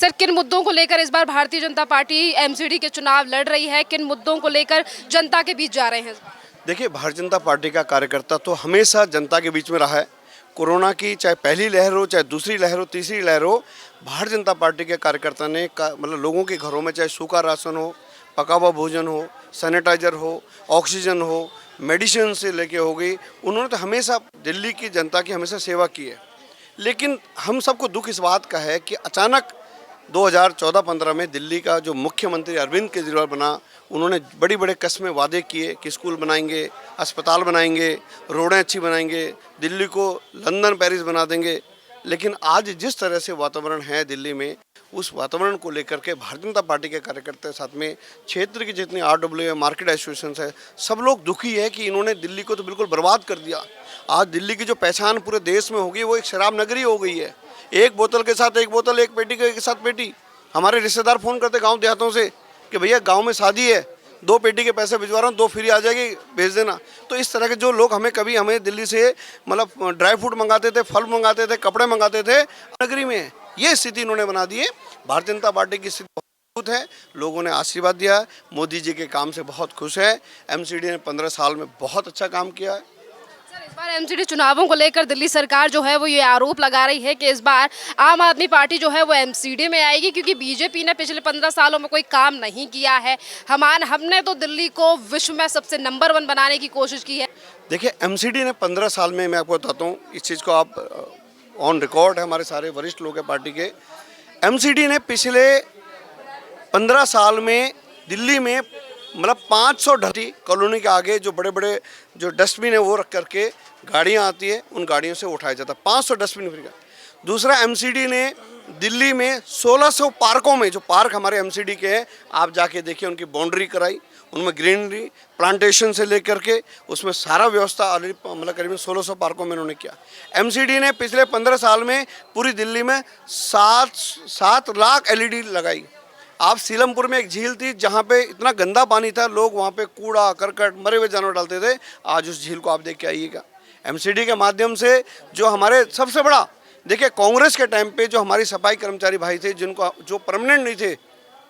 Sir, किन मुद्दों को लेकर इस बार भारतीय जनता पार्टी एमसीडी के चुनाव लड़ रही है? किन मुद्दों को लेकर जनता के बीच जा रहे हैं इस बार? देखिए, भारतीय जनता पार्टी का कार्यकर्ता तो हमेशा जनता के बीच में रहा है। कोरोना की चाहे पहली लहर हो, चाहे दूसरी लहर हो, तीसरी लहर हो, भारतीय जनता पार्टी के कार्यकर्ता ने मतलब लोगों के घरों में चाहे सूखा राशन हो, पका हुआ भोजन हो, सैनिटाइजर हो, ऑक्सीजन हो, मेडिसिन से लेके हो गई, उन्होंने तो हमेशा दिल्ली की जनता की हमेशा सेवा की है। लेकिन हम सबको दुख इस बात का है कि अचानक 2014-15 में दिल्ली का जो मुख्यमंत्री अरविंद केजरीवाल बना, उन्होंने बड़ी बड़े कस्में वादे किए कि स्कूल बनाएंगे, अस्पताल बनाएंगे, रोडें अच्छी बनाएंगे, दिल्ली को लंदन पेरिस बना देंगे। लेकिन आज जिस तरह से वातावरण है दिल्ली में, उस वातावरण को लेकर के भारतीय जनता पार्टी के कार्यकर्ता साथ में क्षेत्र की जितनी RWA मार्केट एसोसिएशन है, सब लोग दुखी है कि इन्होंने दिल्ली को तो बिल्कुल बर्बाद कर दिया। आज दिल्ली की जो पहचान पूरे देश में होगी वो एक शराब नगरी हो गई है। एक बोतल के साथ एक बोतल, एक पेटी के साथ पेटी। हमारे रिश्तेदार फ़ोन करते गांव देहातों से कि भैया गांव में शादी है, 2 पेटी के पैसे भिजवा रहा हूँ, 2 फ्री आ जाएगी, भेज देना। तो इस तरह के जो लोग हमें दिल्ली से मतलब ड्राई फ्रूट मंगाते थे, फल मंगाते थे, कपड़े मंगाते थे, नगरी में ये स्थिति इन्होंने बना दी है। भारतीय जनता पार्टी की स्थिति बहुत है, लोगों ने आशीर्वाद दिया है, मोदी जी के काम से बहुत खुश है। एमसीडी ने 15 साल में बहुत अच्छा काम किया है। सर, इस बार एमसीडी चुनावों को लेकर दिल्ली सरकार जो है वो ये आरोप लगा रही है कि इस बार आम आदमी पार्टी जो है वो एमसीडी में आएगी, क्योंकि बीजेपी ने पिछले 15 सालों में कोई काम नहीं किया है। हमने तो दिल्ली को विश्व में सबसे नंबर 1 बनाने की कोशिश की है। देखिए, एमसीडी ने 15 साल में, मैं आपको बताता हूँ, इस चीज़ को आप ऑन रिकॉर्ड है, हमारे सारे वरिष्ठ लोग हैं पार्टी के। एमसीडी ने पिछले 15 साल में दिल्ली में मतलब 500 ढटी कॉलोनी के आगे जो बड़े बड़े जो डस्टबिन है वो रख करके गाड़ियाँ आती है, उन गाड़ियों से उठाया जाता है। 500 डस्टबिन फ्री का। दूसरा, एमसीडी ने दिल्ली में 1600 पार्कों में, जो पार्क हमारे एमसीडी के हैं, आप जाके देखिए, उनकी बाउंड्री कराई, उनमें ग्रीनरी प्लांटेशन से लेकर के उसमें सारा व्यवस्था ऑलरेडी मतलब करीबन 1600 पार्कों में उन्होंने किया। एमसीडी ने पिछले 15 साल में पूरी दिल्ली में 7 लाख LED लगाई। आप सीलमपुर में एक झील थी जहाँ पे इतना गंदा पानी था, लोग वहाँ पे कूड़ा करकट मरे हुए जानवर डालते थे। आज उस झील को आप देख के आइएगा। एमसीडी के माध्यम से जो हमारे सबसे बड़ा, देखिए, कांग्रेस के टाइम पे जो हमारी सफाई कर्मचारी भाई थे, जिनको जो परमानेंट नहीं थे,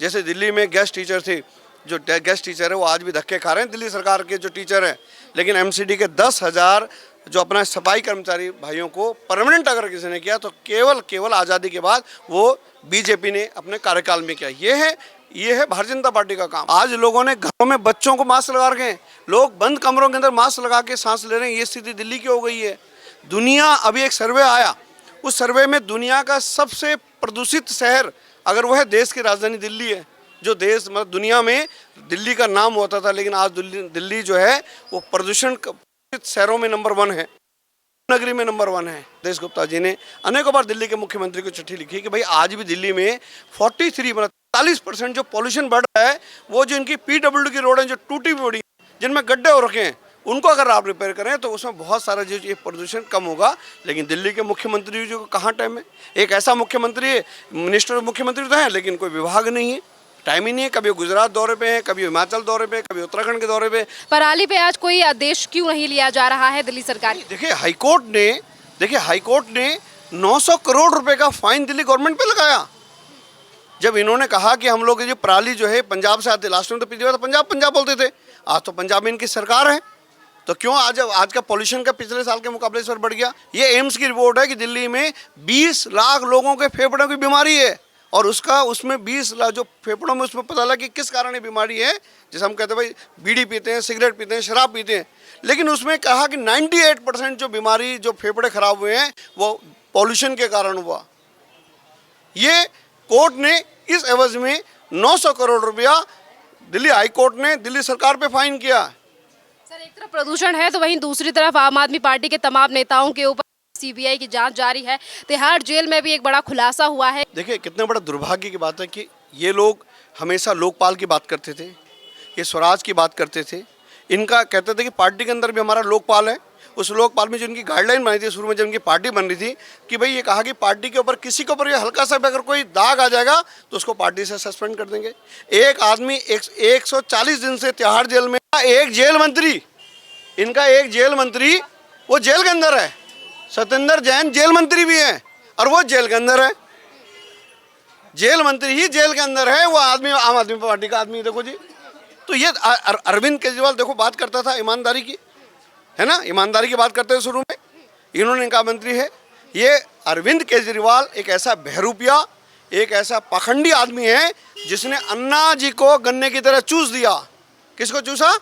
जैसे दिल्ली में गेस्ट टीचर थे, जो गेस्ट टीचर है वो आज भी धक्के खा रहे हैं दिल्ली सरकार के जो टीचर हैं। लेकिन एमसीडी के 10,000 जो अपना सफाई कर्मचारी भाइयों को परमानेंट अगर किसी ने किया तो केवल आज़ादी के बाद वो बीजेपी ने अपने कार्यकाल में किया। ये है भारतीय जनता पार्टी का काम। आज लोगों ने घरों में बच्चों को मास्क लगा रखे हैं, लोग बंद कमरों के अंदर मास्क लगा के सांस ले रहे हैं। ये स्थिति दिल्ली की हो गई है। दुनिया, अभी एक सर्वे आया, उस सर्वे में दुनिया का सबसे प्रदूषित शहर अगर वो है, देश की राजधानी दिल्ली है। जो देश मतलब दुनिया में दिल्ली का नाम होता था, लेकिन आज दिल्ली जो है वो प्रदूषण शहरोरों में नंबर 1 है, नगरी में नंबर 1 है। देश गुप्ता जी ने अनेकों बार दिल्ली के मुख्यमंत्री को चिट्ठी लिखी कि भाई आज भी दिल्ली में 43% जो पॉल्यूशन बढ़ रहा है, वो जो इनकी PWD की रोड है, जो टूटी पड़ी, जिनमें गड्ढे हो रखे हैं, उनको अगर आप रिपेयर करें तो उसमें बहुत सारा जो ये प्रदूषण कम होगा। लेकिन दिल्ली के मुख्यमंत्री जी को कहाँ टाइम है? एक ऐसा मुख्यमंत्री है, मिनिस्टर मुख्यमंत्री तो है, लेकिन कोई विभाग नहीं है, टाइम ही नहीं है। कभी गुजरात दौरे पे है, कभी हिमाचल दौरे पे, कभी उत्तराखंड के दौरे पे। पराली पे आज कोई आदेश क्यों नहीं लिया जा रहा है दिल्ली सरकार? देखिए, हाईकोर्ट ने 900 करोड़ रुपए का फाइन दिल्ली गवर्नमेंट पे लगाया। जब इन्होंने कहा कि हम लोग ये पराली जो है पंजाब से आते, लास्ट में तो पिछली बार तो पंजाब बोलते थे, आज तो पंजाब में इनकी सरकार है, तो क्यों आज का पॉल्यूशन का पिछले साल के मुकाबले इस बार बढ़ गया? ये एम्स की रिपोर्ट है कि दिल्ली में 20 लाख लोगों के फेफड़ों की बीमारी है, और उसमें 20 लाख जो फेफड़ों में, उसमें पता लगा कि किस कारण ये बीमारी है। जैसे हम कहते हैं भाई, बीड़ी पीते हैं, सिगरेट पीते हैं, शराब पीते हैं, लेकिन उसमें कहा कि 98% जो बीमारी, जो फेफड़े खराब हुए हैं, वो पॉल्यूशन के कारण हुआ। ये कोर्ट ने इस एवज में 900 करोड़ रुपया दिल्ली हाई कोर्ट ने दिल्ली सरकार पे फाइन किया। सर, एक तरफ प्रदूषण है तो वहीं दूसरी तरफ आम आदमी पार्टी के तमाम नेताओं के ऊपर CBI की जांच जारी है। तिहाड़ जेल में भी एक बड़ा खुलासा हुआ है। देखिए, कितना बड़ा दुर्भाग्य की बात है कि ये लोग हमेशा लोकपाल की बात करते थे, ये स्वराज की बात करते थे। इनका कहते थे कि पार्टी के अंदर भी हमारा लोकपाल है। उस लोकपाल में जो इनकी गाइडलाइन बनी थी शुरू में, जब इनकी पार्टी बन रही थी, कि भाई ये कहा कि पार्टी के ऊपर किसी के ऊपर ये हल्का सा भी अगर कोई दाग आ जाएगा तो उसको पार्टी से सस्पेंड कर देंगे। एक आदमी 140 दिन से तिहाड़ जेल में, एक जेल मंत्री, इनका एक जेल मंत्री वो जेल के अंदर है। सत्येंद्र जैन जेल मंत्री भी हैं और वो जेल के अंदर है। जेल मंत्री ही जेल के अंदर है, वो आदमी आम आदमी पार्टी का आदमी। देखो जी, तो ये अरविंद केजरीवाल देखो बात करता था ईमानदारी की, है ना, ईमानदारी की बात करते थे शुरू में, इन्होंने कहा मंत्री है। ये अरविंद केजरीवाल एक ऐसा बहरूपिया, एक ऐसा पाखंडी आदमी है जिसने अन्ना जी को गन्ने की तरह चूस दिया। किसको चूसा?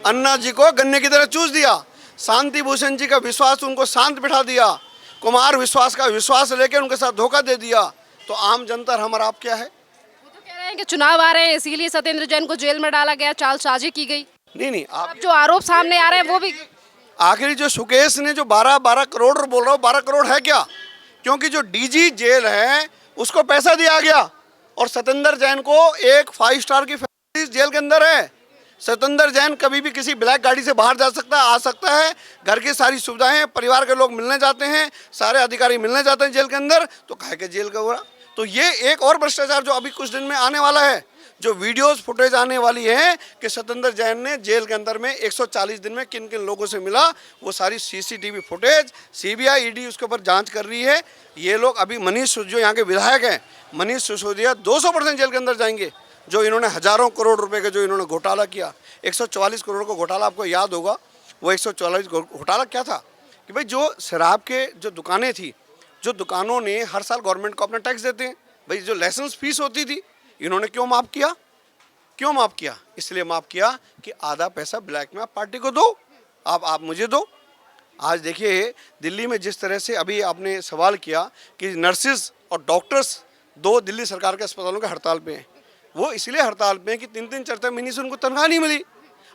अन्ना जी को गन्ने की तरह चूस दिया। शांति भूषण जी का विश्वास उनको शांत बिठा दिया, कुमार विश्वास का विश्वास लेके उनके साथ धोखा दे दिया। तो आम जनता हमारा आप क्या है? वो तो कह रहे हैं कि चुनाव आ रहे हैं इसीलिए सत्येंद्र जैन को जेल में डाला गया, चालसाजी की गई। नहीं, आप अब जो आरोप सामने आ रहे हैं वो भी आखिरी जो सुकेश ने जो 12 करोड़ बोल रहा हूँ, 12 करोड़ है क्या? क्योंकि जो डीजी जेल है उसको पैसा दिया गया, और सत्येंद्र जैन को एक 5 स्टार की फैसिलिटी जेल के अंदर है। सत्येंद्र जैन कभी भी किसी ब्लैक गाड़ी से बाहर जा सकता है, आ सकता है, घर की सारी सुविधाएं हैं, परिवार के लोग मिलने जाते हैं, सारे अधिकारी मिलने जाते हैं जेल के अंदर। तो काहे के जेल का हुआ? तो ये एक और भ्रष्टाचार जो अभी कुछ दिन में आने वाला है, जो वीडियोस फुटेज आने वाली है कि सत्येंद्र जैन ने जेल के अंदर में 140 दिन में किन किन लोगों से मिला, वो सारी सीसीटीवी फुटेज सीबीआई ईडी उसके ऊपर जांच कर रही है। ये लोग अभी मनीष जो यहाँ के विधायक हैं, मनीष सिसोदिया 200% जेल के अंदर जाएंगे। जो इन्होंने हजारों करोड़ रुपए का जो इन्होंने घोटाला किया, 144 करोड़ का घोटाला, आपको याद होगा। वो 144 घोटाला क्या था कि भाई जो शराब के जो दुकानें थी, जो दुकानों ने हर साल गवर्नमेंट को अपना टैक्स देते हैं, भाई जो लाइसेंस फीस होती थी, इन्होंने क्यों माफ़ किया? क्यों माफ़ किया? इसलिए माफ़ किया कि आधा पैसा ब्लैक में आप पार्टी को दो, आप मुझे दो। आज देखिए दिल्ली में जिस तरह से अभी आपने सवाल किया कि नर्सिस और डॉक्टर्स 2 दिल्ली सरकार के अस्पतालों के हड़ताल पे हैं। वो इसलिए हड़ताल पे हैं कि 3-3 4-4 महीने से उनको तनख्वाह नहीं मिली।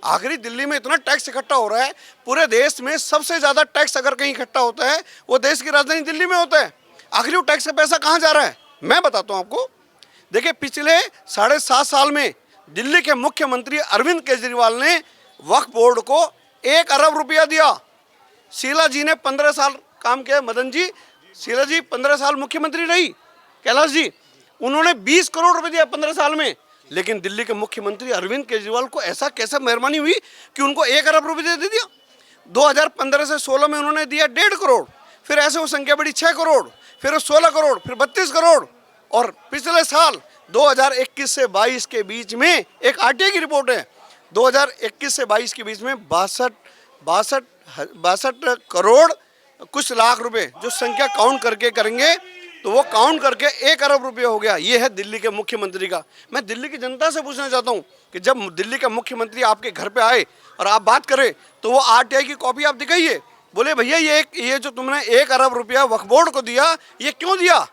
आखिरी दिल्ली में इतना टैक्स इकट्ठा हो रहा है, पूरे देश में सबसे ज़्यादा टैक्स अगर कहीं इकट्ठा होता है वो देश की राजधानी दिल्ली में होता है। आखिर वो टैक्स का पैसा कहाँ जा रहा है? मैं बताता हूँ आपको। देखिए पिछले 7.5 साल में दिल्ली के मुख्यमंत्री अरविंद केजरीवाल ने वक्फ बोर्ड को 1 अरब रुपया दिया। शीला जी ने 15 साल काम किया, मदन जी, शीला जी 15 साल मुख्यमंत्री रही, कैलाश जी, उन्होंने 20 करोड़ रुपए दिया 15 साल में। लेकिन दिल्ली के मुख्यमंत्री अरविंद केजरीवाल को ऐसा कैसा मेहरबानी हुई कि उनको 1 अरब रुपये दे दिया। 2015 से 16 में उन्होंने दिया 1.5 करोड़, फिर ऐसे वो संख्या बढ़ी 6 करोड़, फिर वो 16 करोड़, फिर 32 करोड़, और पिछले साल 2021 से 22 के बीच में एक आरटीआई की रिपोर्ट है, 2021 से 22 के बीच में 62 करोड़ कुछ लाख रुपए, जो संख्या काउंट करके करेंगे तो वो काउंट करके 1 अरब रुपये हो गया। ये है दिल्ली के मुख्यमंत्री का। मैं दिल्ली की जनता से पूछना चाहता हूँ कि जब दिल्ली का मुख्यमंत्री आपके घर पे आए और आप बात करें तो वो आरटीआई की कॉपी आप दिखाइए, बोले भैया ये जो तुमने 1 अरब रुपया वक्फ बोर्ड को दिया, ये क्यों दिया?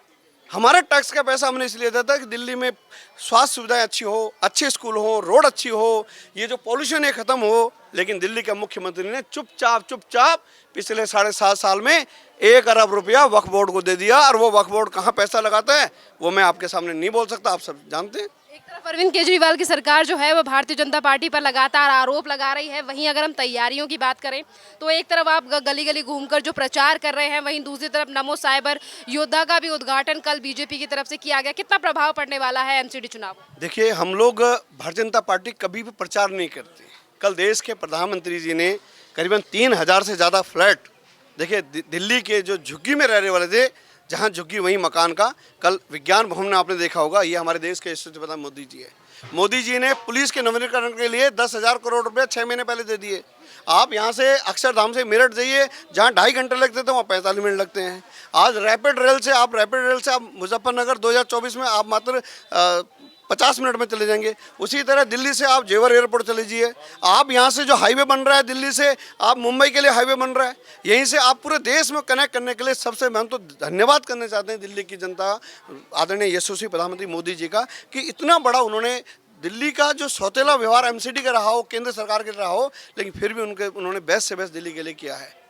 हमारा टैक्स का पैसा हमने इसलिए देता है कि दिल्ली में स्वास्थ्य सुविधाएं अच्छी हो, अच्छे स्कूल हो, रोड अच्छी हो, ये जो पॉल्यूशन है ख़त्म हो। लेकिन दिल्ली के मुख्यमंत्री ने चुपचाप पिछले 7.5 साल में 1 अरब रुपया वक्फ बोर्ड को दे दिया। और वो वक्फ बोर्ड कहाँ पैसा लगाता है वो मैं आपके सामने नहीं बोल सकता, आप सब जानते हैं। एक तरफ अरविंद केजरीवाल की सरकार जो है वो भारतीय जनता पार्टी पर लगातार आरोप लगा रही है, वहीं अगर हम तैयारियों की बात करें तो एक तरफ आप गली गली घूमकर जो प्रचार कर रहे हैं, वहीं दूसरी तरफ नमो साइबर योद्धा का भी उद्घाटन कल बीजेपी की तरफ से किया गया। कितना प्रभाव पड़ने वाला है एमसीडी चुनाव? देखिए हम लोग भारतीय जनता पार्टी कभी भी प्रचार नहीं करती। कल देश के प्रधानमंत्री जी ने करीबन 3000 से ज़्यादा फ्लैट, देखिए दिल्ली के जो झुग्गी में रहने वाले थे, जहाँ झुग्गी वहीं मकान का, कल विज्ञान भवन में आपने देखा होगा, ये हमारे देश के राष्ट्रपति मोदी जी है। मोदी जी ने पुलिस के नवीनीकरण के लिए 10,000 करोड़ रुपए 6 महीने पहले दे दिए। आप यहाँ से अक्षरधाम से मेरठ जाइए, जहाँ 2.5 घंटे लगते थे वहाँ 45 मिनट लगते हैं। आज रैपिड रेल से आप मुजफ्फरनगर 2024 में आप मात्र 50 मिनट में चले जाएंगे। उसी तरह दिल्ली से आप जेवर एयरपोर्ट चले जाइए, आप यहाँ से जो हाईवे बन रहा है दिल्ली से आप मुंबई के लिए हाईवे बन रहा है, यहीं से आप पूरे देश में कनेक्ट करने के लिए सबसे हम तो धन्यवाद करना चाहते हैं दिल्ली की जनता, आदरणीय यशस्वी प्रधानमंत्री मोदी जी का, कि इतना बड़ा उन्होंने दिल्ली का जो सौतेला व्यवहार एमसीडी का रहा हो, केंद्र सरकार का रहा हो, लेकिन फिर भी उन्होंने बेस्ट से बेस्ट दिल्ली के लिए किया है।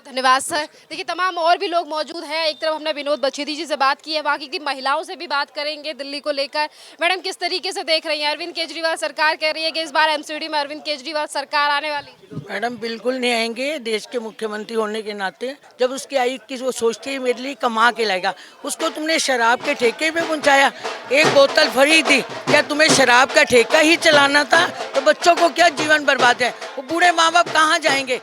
धन्यवाद सर। देखिए तमाम और भी लोग मौजूद हैं। एक तरफ हमने विनोद बछेदी जी से बात की है, बाकी की महिलाओं से भी बात करेंगे दिल्ली को लेकर। मैडम किस तरीके से देख रही हैं? अरविंद केजरीवाल सरकार कह रही है कि इस बार एमसीडी में अरविंद केजरीवाल सरकार आने वाली। मैडम बिल्कुल नहीं आएंगे। देश के मुख्यमंत्री होने के नाते जब उसकी आई कि वो सोचती है मेरे लिए कमा के लाएगा, उसको तुमने शराब के ठेके पे पहुंचाया, एक बोतल फ्री थी, क्या तुम्हें शराब का ठेका ही चलाना था? तो बच्चों को क्या जीवन बर्बाद है, वो बूढ़े माँ बाप कहाँ जाएंगे?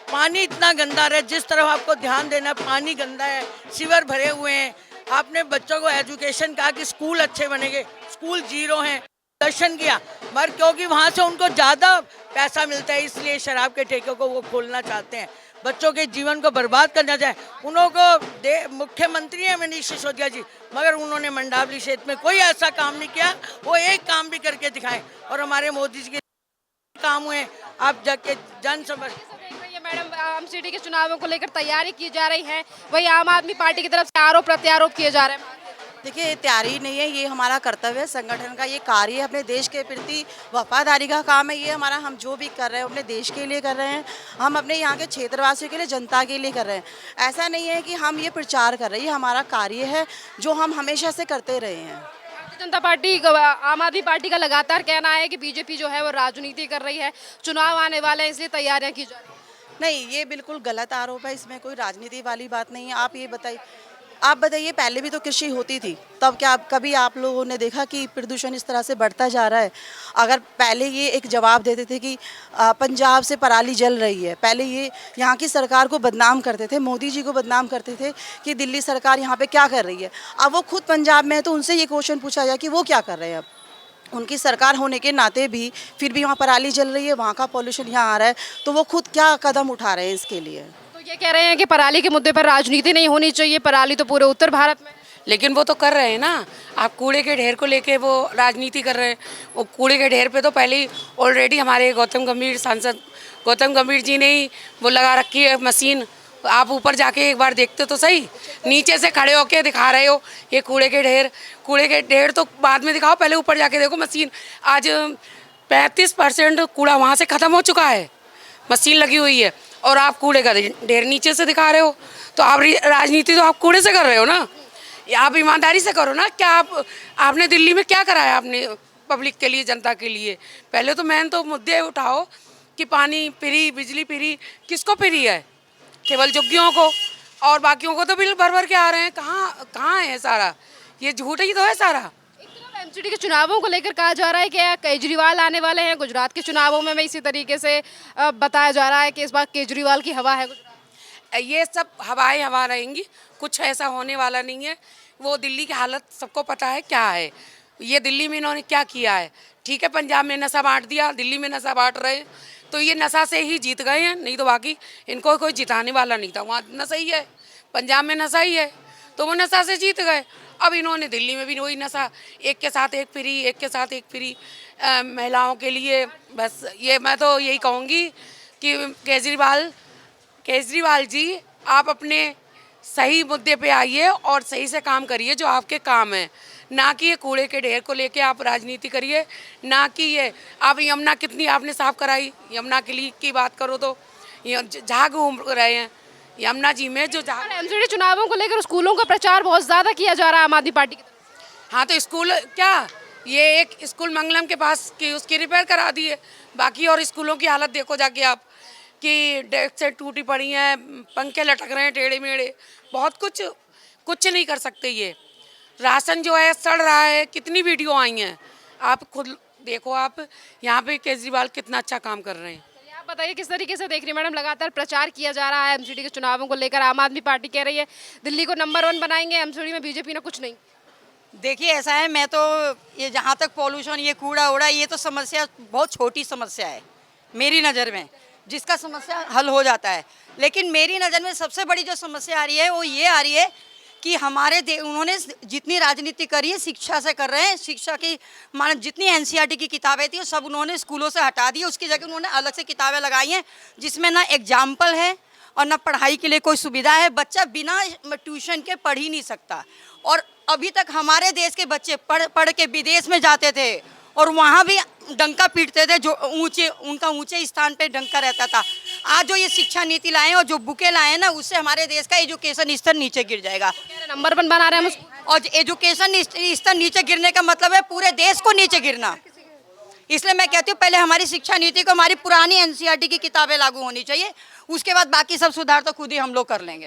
पानी इतना गंदा है, जिस तरफ आपको ध्यान देना, पानी गंदा है, सीवर भरे हुए हैं, आपने बच्चों को एजुकेशन कहा कि स्कूल अच्छे बनेंगे, स्कूल जीरो हैं, दर्शन किया, मगर क्योंकि वहाँ से उनको ज़्यादा पैसा मिलता है इसलिए शराब के ठेके को वो खोलना चाहते हैं, बच्चों के जीवन को बर्बाद करना चाहे। उनको मुख्यमंत्री हैं मनीष सिसोदिया जी, मगर उन्होंने मंडावली क्षेत्र में कोई ऐसा काम नहीं किया, वो एक काम भी करके दिखाएं। और हमारे मोदी जी के काम हुए, आप जाके जन समझ मैडम एमसीडी के चुनावों को लेकर तैयारी की जा रही है, वही आम आदमी पार्टी की तरफ से आरोप प्रत्यारोप किए जा रहे हैं। देखिए, तैयारी नहीं है, ये हमारा कर्तव्य है, संगठन का ये कार्य है, अपने देश के प्रति वफादारी का काम है। ये हमारा, हम जो भी कर रहे हैं अपने देश के लिए कर रहे हैं, हम अपने यहाँ के क्षेत्रवासियों के लिए, जनता के लिए कर रहे हैं। ऐसा नहीं है कि हम ये प्रचार कर रहे हैं, ये हमारा कार्य है जो हम हमेशा से करते रहे हैं। भारतीय जनता पार्टी, आम आदमी पार्टी का लगातार कहना है कि बीजेपी जो है वो राजनीति कर रही है, चुनाव आने वाले हैं इसलिए तैयारियां की जा रही हैं। नहीं, ये बिल्कुल गलत आरोप है, इसमें कोई राजनीति वाली बात नहीं है। आप बताइए, पहले भी तो कृषि होती थी, तब क्या कभी आप लोगों ने देखा कि प्रदूषण इस तरह से बढ़ता जा रहा है? अगर पहले ये एक जवाब देते थे कि पंजाब से पराली जल रही है, पहले ये यहाँ की सरकार को बदनाम करते थे, मोदी जी को बदनाम करते थे कि दिल्ली सरकार यहाँ पे क्या कर रही है। अब वो खुद पंजाब में है तो उनसे ये क्वेश्चन पूछा जाए कि वो क्या कर रहे हैं। अब उनकी सरकार होने के नाते भी फिर भी वहाँ पराली जल रही है, वहाँ का पॉल्यूशन यहाँ आ रहा है, तो वो खुद क्या कदम उठा रहे हैं इसके लिए? तो ये कह रहे हैं कि पराली के मुद्दे पर राजनीति नहीं होनी चाहिए, पराली तो पूरे उत्तर भारत में। लेकिन वो तो कर रहे हैं ना। आप कूड़े के ढेर को लेके वो राजनीति कर रहे हैं। वो कूड़े के ढेर पे तो पहले ही ऑलरेडी हमारे सांसद गौतम गंभीर जी ने ही वो लगा रखी है मशीन। आप ऊपर जाके एक बार देखते तो सही, नीचे से खड़े होके दिखा रहे हो ये कूड़े के ढेर तो बाद में दिखाओ, पहले ऊपर जाके देखो मशीन। आज 35% कूड़ा वहाँ से ख़त्म हो चुका है, मशीन लगी हुई है, और आप कूड़े का ढेर नीचे से दिखा रहे हो। तो आप राजनीति तो आप कूड़े से कर रहे हो ना, आप ईमानदारी से करो ना। क्या आपने दिल्ली में क्या कराया आपने पब्लिक के लिए, जनता के लिए? पहले तो मेन तो मुद्दे उठाओ कि पानी फ्री, बिजली फ्री, किसको फ्री है? केवल जोग्यों को, और बाकियों को तो बिल भर भर के आ रहे हैं। कहाँ है सारा? ये झूठ ही तो है सारा। एक तरफ एमसीडी के चुनावों को लेकर कहा जा रहा है कि केजरीवाल आने वाले हैं, गुजरात के चुनावों में इसी तरीके से बताया जा रहा है कि इस बार केजरीवाल की हवा है गुजरात। ये सब हवा रहेंगी, कुछ ऐसा होने वाला नहीं है। वो दिल्ली की हालत सबको पता है क्या है। ये दिल्ली में इन्होंने क्या किया है। ठीक है, पंजाब में नशा बांट दिया, दिल्ली में नशा बांट रहे, तो ये नशा से ही जीत गए हैं, नहीं तो बाकी इनको कोई जिताने वाला नहीं था। वहाँ नशा ही है, पंजाब में नशा ही है, तो वो नशा से जीत गए। अब इन्होंने दिल्ली में भी वही नशा, एक के साथ एक फ्री, एक के साथ एक फ्री महिलाओं के लिए। बस ये मैं तो यही कहूँगी कि केजरीवाल जी, आप अपने सही मुद्दे पे आइए और सही से काम करिए जो आपके काम है, ना कि ये कूड़े के ढेर को लेके आप राजनीति करिए, ना कि ये आप यमुना कितनी आपने साफ कराई। यमुना के लिए की बात करो तो जहाँ घूम रहे हैं यमुना जी में, जो जहाँ एमसीडी चुनावों को लेकर स्कूलों का प्रचार बहुत ज़्यादा किया जा रहा है आम आदमी पार्टी की तरफ। हाँ, तो स्कूल क्या, ये एक स्कूल मंगलम के पास की उसकी रिपेयर करा दी है। बाकी और स्कूलों की हालत देखो जाके आप, कि डेस्क से टूटी पड़ी हैं, पंखे लटक रहे हैं टेढ़े मेढ़े, बहुत कुछ नहीं कर सकते। ये राशन जो है सड़ रहा है, कितनी वीडियो आई हैं, आप खुद देखो। आप यहाँ पे केजरीवाल कितना अच्छा काम कर रहे हैं। आप बताइए किस तरीके से देख रही है मैडम, लगातार प्रचार किया जा रहा है एमसीडी के चुनावों को लेकर, आम आदमी पार्टी कह रही है दिल्ली को नंबर 1 बनाएंगे, एमसीडी में बीजेपी ने कुछ नहीं। देखिए, ऐसा है, मैं तो ये जहाँ तक पॉल्यूशन, ये कूड़ा उड़ा, ये तो समस्या बहुत छोटी समस्या है मेरी नज़र में, जिसका समस्या हल हो जाता है। लेकिन मेरी नज़र में सबसे बड़ी जो समस्या आ रही है वो ये आ रही है कि उन्होंने जितनी राजनीति करी है शिक्षा से कर रहे हैं। शिक्षा की मान जितनी एनसीईआरटी की किताबें थी वो सब उन्होंने स्कूलों से हटा दी, उसकी जगह उन्होंने अलग से किताबें लगाई हैं जिसमें ना एग्जाम्पल है और ना पढ़ाई के लिए कोई सुविधा है। बच्चा बिना ट्यूशन के पढ़ ही नहीं सकता। और अभी तक हमारे देश के बच्चे पढ़ के विदेश में जाते थे और वहाँ भी डंका पीटते थे, जो उनका ऊंचे स्थान पे डंका रहता था। आज जो ये शिक्षा नीति लाए और जो बुकें लाए हैं ना, उससे हमारे देश का एजुकेशन स्तर नीचे गिर जाएगा। नंबर 1 बना रहे हैं हम, और एजुकेशन स्तर नीचे गिरने का मतलब है पूरे देश को नीचे गिरना। इसलिए मैं कहती हूँ पहले हमारी शिक्षा नीति को, हमारी पुरानी एनसीईआरटी की किताबें लागू होनी चाहिए, उसके बाद बाकी सब सुधार तो खुद ही हम लोग कर लेंगे।